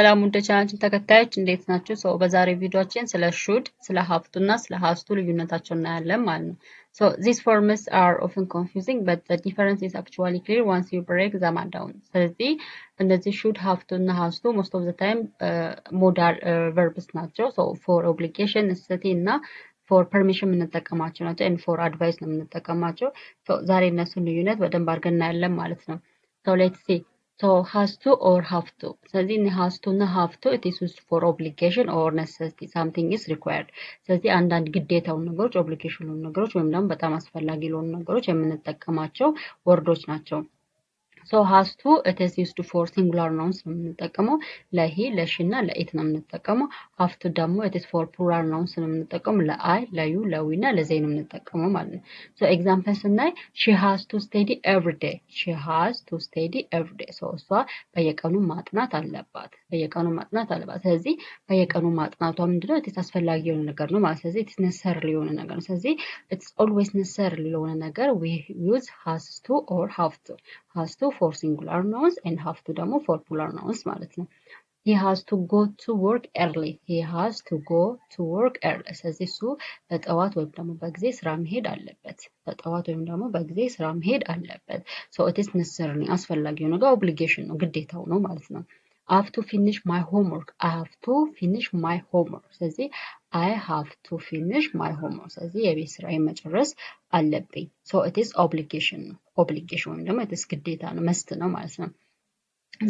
ሰላም ወደ ቻናላችን ተከታዮች እንዴት ናችሁ? ሰው በዛሬ ቪዲዮአችን ስለ should ስለ have to እና ስለ has to ልዩነታቸውን እናያለን ማለት ነው። So these forms are often confusing but the difference is actually clear once you break them down. ስለዚህ እነዚህ should have to እና has to most of the time modal verbs ናቸው. So for obligation necessity እና for permission የምንጠቀማቸው ናቸው and for advice ነው የምንጠቀማቸው. So ዛሬ እነሱን ልዩነት በደንብ አድርገን እናያለን ማለት ነው. So let's see. So has to or have to. ስለዚህ has to እና have to it is used for obligation or necessity. Something is required. ስለዚህ አንዳንድ ግዴታውን ነገሮች ኦብሊጌሽኑን ነገሮች ወይም ደግሞ በጣም አስፈላጊ ለሆኑ ነገሮች የምንጠቀማቸው ወርዶች ናቸው። So has to it is used for singular nouns ነው የምንጠቀመው ለሂ ለሺ እና ለኢት ነው የምንጠቀመው have to ደግሞ it is for plural nouns ነው የምንጠቀመው ለአይ ለዩ ለዊ እና ለዘይ ነው የምንጠቀመው ማለት ነው so example ስናይ she has to study every day she has to study every day so እሷ በየቀኑ ማጥናት አለባት ስለዚህ በየቀኑ ማጥናቷ ምንድነው it is አስፈላጊ የሆነ ነገር ነው ማለት ስለዚህ it is necessary የሆነ ነገር ነው ስለዚህ it's always necessary የሆነ ነገር we use has to or have to for singular nouns and have to ደግሞ for plural nouns ማለት ነው he has to go to work early he has to go to work early ስለዚህ እሱ በጠዋት ወይም ደግሞ በጊዜ ስራ መሄድ አለበት so it is necessary አስፈላጊ ነገር obligation ነው ግዴታው ነው ማለት ነው I have to finish my homework ስለዚህ I have to finish my homework ስለዚህ የቤት ስራዬን መጨረስ አለብኝ so it is obligation ወይም ደግሞ it is ግዴታ ነው መስት ነው ማለት ነው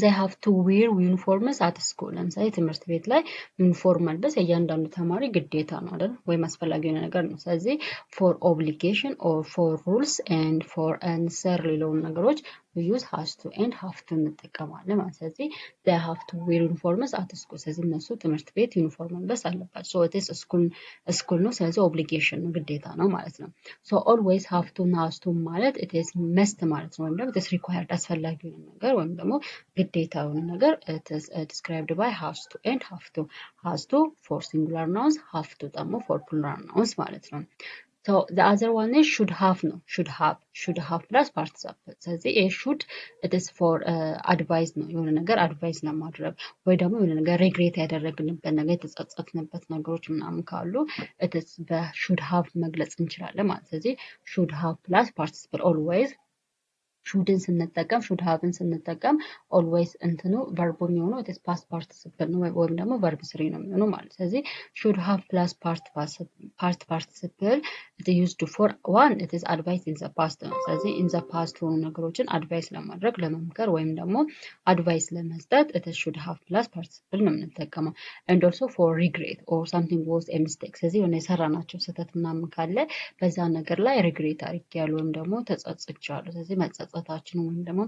they have to wear uniforms at school ለምሳሌ ትምህርት ቤት ላይ ዩኒፎርም መልበስ እያንዳንዱ ተማሪ ግዴታ ነው አይደል ወይም አስፈላጊ የሆነ ነገር ነው ስለዚህ for obligation or for rules and for necessary ለሆኑ ነገሮች we use has to and have to እንጠቀማለን ማለት ስለዚህ they have to wear uniforms at school ስለዚህ እነሱ ትምህርት ቤት ዩኒፎርም መልበስ አለባቸው so it is school ነው ስለዚህ obligation ነው ግዴታ ነው ማለት ነው so always have to እና has to ማለት it is must ማለት ነው ወይም ደግሞ it is required አስፈላጊ የሆነ ነገር ወይም ደግሞ ግዴታ የሆነ ነገር it is described by has to and has to for singular nouns have to ደግሞ for plural nouns ማለት ነው So the other one is should have no should have plus participle ስለዚህ should it is for advice ነው የሆነ ነገር advice ለማድረግ ወይ ደግሞ የሆነ ነገር regret ያደረግንበት ነገር የተጸጸትንበት ነገሮች ምናምን ካሉ it is should have መግለጽ እንችላለን ማለት ስለዚህ should have plus participle always shouldን ስንጠቀም should haveን ስንጠቀም always እንትኑ verb የሚሆነው it is past participle ነው ወይም ደግሞ verb 3 ነው የሚሆነው ማለት ስለዚህ should have plus past participle it is used for one it is advice in the past ነው ስለዚህ in the past ሆኑ ነገሮችን advice ለማድረግ ለመምከር ወይም ደግሞ advice ለመስጠት it is should have plus participle ነው የምንጠቀመው and also for regret or something was a mistake ስለዚህ የሆነ የሰራናቸው ስህተት ምናምን ካለ በዛ ነገር ላይ regret አድርጌያለሁ ወይም ደግሞ ተጸጽቻለሁ ስለዚህ መጸጸታችንን ወይም ደግሞ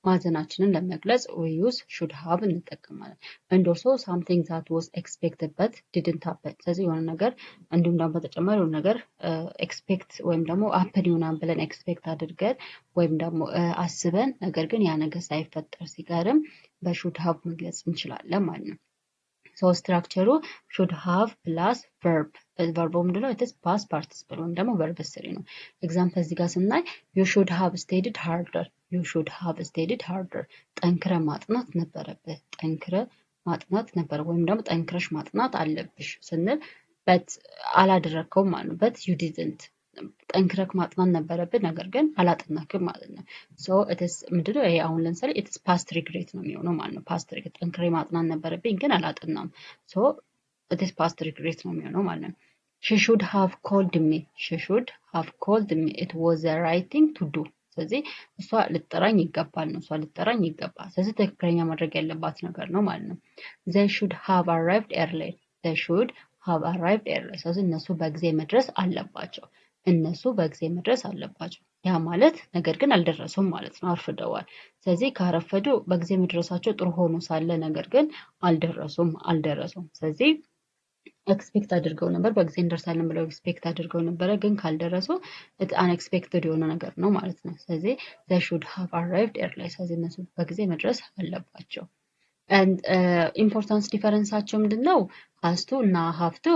ማዘናችንን ለመግለጽ we use should have እንጠቀማለን and also something that was expected but didn't happen ስለዚህ የሆነ ነገር እንዲሁም ደግሞ በተጨማሪ የሆነ ነገር expect ወይም ደግሞ happen ይሆናል ብለን expect አድርገን ወይም ደግሞ አስበን ነገር ግን ያ ነገር ሳይፈጠር ሲቀርም በshould have መግለጽ እንችላለን ማለት ነው So structure should have plus verb ምንድነው it is past participle ወይም ደግሞ verb 3 ነው example እዚህ ጋር ስናይ you should have studied harder ጠንክረ ማጥናት ነበረ ወይም ደግሞ ጠንክረሽ ማጥናት አለብሽ ስንል but አላደረከውም ማለት ነው but you didn't ጠንክረክ ማጥናት ነበረብህ ነገር ግን አላጠናክም ማለት ነው so it is ምንድነው ይሄ አሁን ለምሳሌ it is past regret ነው የሚሆነው ማለት ነው past regret ጠንክሬ ማጥናት ነበረብኝ ግን አላጠናም so it is past regret ነው የሚሆነው ማለት ነው she should have called me it was the right thing to do ስለዚህ እሷ ልጠራኝ ይገባል ስለዚህ ትክክለኛ ማድረግ ያለባት ነገር ነው ማለት ነው they should have arrived early ስለዚህ እነሱ በጊዜ መድረስ አለባቸው ያ ማለት ነገር ግን አልደረሱም ማለት ነው አርፍደዋል ስለዚህ ካረፈዱ በጊዜ መድረሳቸው ጥሩ ሆኖ ሳለ ነገር ግን አልደረሱም ስለዚህ ኤክስፔክት አድርገው ነበር በጊዜ እንደርሳለን ብለው ኤክስፔክት አድርገው ነበር ግን ካልደረሱ unexpected የሆነ ነገር ነው ማለት ነው ስለዚህ they should have arrived early ስለዚህ እነሱ በጊዜ መድረስ አለባቸው and importance differenceአቸው ምንድነው has to እና have to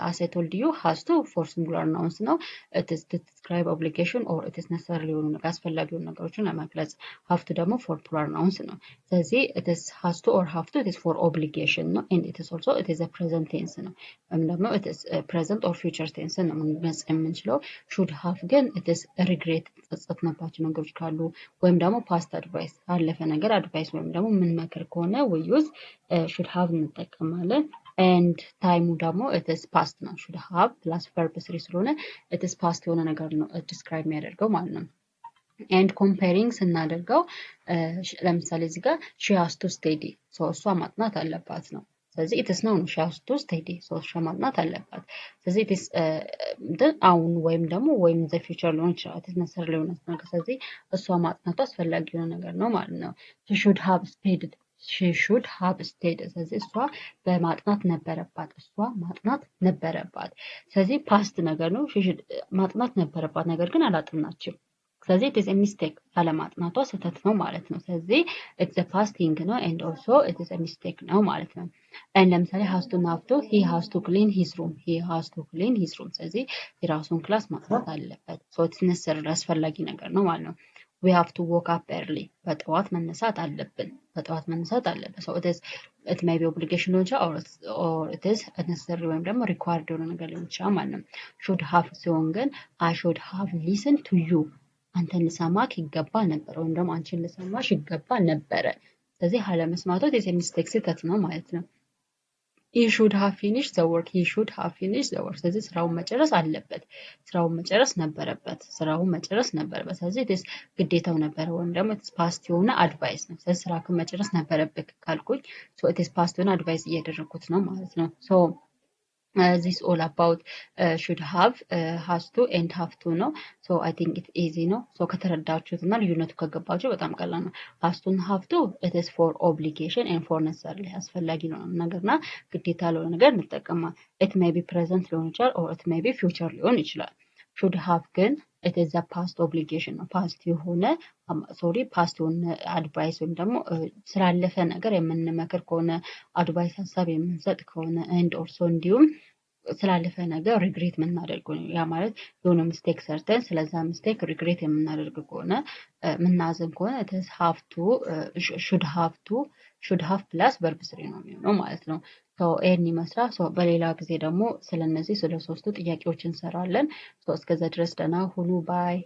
as I told you has to for singular nouns ነው it is to describe obligation or it is necessary የሆኑ ነገር አስፈላጊ የሆኑ ነገሮችን ለመግለጽ have to ደግሞ for plural nouns ነው ስለዚህ it is has to or have to it is for obligation ነው and it is also it is a present tense ነው ወይም ደግሞ it is present or future tense ነው መግለጽ የምንችለው should have ግን it is regret ጸጸትንባቸው ነገሮች ካሉ ወይም ደግሞ past advice አለፈ ነገር advice ወይም ደግሞ ምን መከር ከሆነ we use should have እንጠቀማለን and time ደግሞ it is past ነው should have plus verb 3 ስለሆነ it is past የሆነ ነገር ነው describe የሚያደርገው ማለት ነው and comparing ስናደርገው ለምሳሌ እዚህ ጋር she has to study so እሷ ማጥናት አለባት ነው ስለዚህ it is ነው she has to study so እሷ ማጥናት አለባት ስለዚህ it is አሁን ወይም ደግሞ ወይም the future ሊሆን ይችላል it is necessary ሊሆን ይችላል ስለዚህ እሷ ማጥናቱ አስፈላጊ የሆነ ነገር ነው ማለት ነው she should have studied she should have studied ስለዚህ እሷ በማጥናት ነበረባት እሷ ማጥናት ነበረባት ስለዚህ past ነገር ነው ማጥናት ነበረባት ነገር ግን አላጠናችም ስለዚህ it is a mistake አለማጥናቷ ስህተት ነው ማለት ነው ስለዚህ it's a past thing ነው and also it is a mistake ነው ማለት ነው and ለምሳሌ has to have to he has to clean his room he has to clean his room ስለዚህ የራሱን ክላስ ማጽዳት አለበት so it's necessary አስፈላጊ ነገር ነው ማለት ነው we have to wake up early በጠዋት መነሳት አለብን በጠዋት መነሳት አለብን so it may be obligation ሊሆን ይችላል or it is necessary ወይም ደግሞ required የሆነ ነገር ሊሆን ይችላል ማለት ነው should have ሲሆን ግን I should have listened to you አንተን ልሰማክ ይገባ ነበር ወይም ደግሞ አንቺን ልሰማሽ ይገባ ነበር ስለዚህ አለመስማቱ is a mistake ስህተት ነው ማለት ነው he should have finished the work he should have finished the work ስለዚህ ስራውን መጨረስ አለበት ስራውን መጨረስ ነበረበት ስለዚህ it is ግዴታው ነበር ወይም ደግሞ it is past የሆነ advice ነው ስለዚህ ስራውን መጨረስ ነበረበት ካልኩኝ so it is past የሆነ advice እያደረኩት ነው ማለት ነው so this all about should have has to and have to ነው so I think it's easy ነው so ከተረዳችሁትና ልዩነቱ ከገባችሁ በጣም ቀላል ነው has to and have to it is for obligation and for necessary አስፈላጊ ነው ነገርና ግዴታ ለሆነ ነገር እንጠቀማለን it may be present ሊሆን ይችላል or it may be future ሊሆን ይችላል should have ግን it is a past obligation ነው past የሆነ past የሆነ advice ወይም ደግሞ ስላለፈ ነገር የምንመክር ከሆነ advice ሐሳብ የምንሰጥ ከሆነ and also እንዲሁም ስላለፈ ነገር ሪግሬት የምናደርገው ነው ያ ማለት የሆነ ሚስቴክ ሰርተን ስለዛ ሚስቴክ ሪግሬት የምናደርግ ከሆነ ምናዘን ከሆነ it is have to should have plus verb 3 ነው የሚሆነው ማለት ነው so ኤኒ መስራ so በሌላ ጊዜ ደግሞ ስለነዚህ ስለ ሶስቱ ጥያቄዎች እንሰራለን so እስከዛ ድረስ ደህና ሁኑ ባይ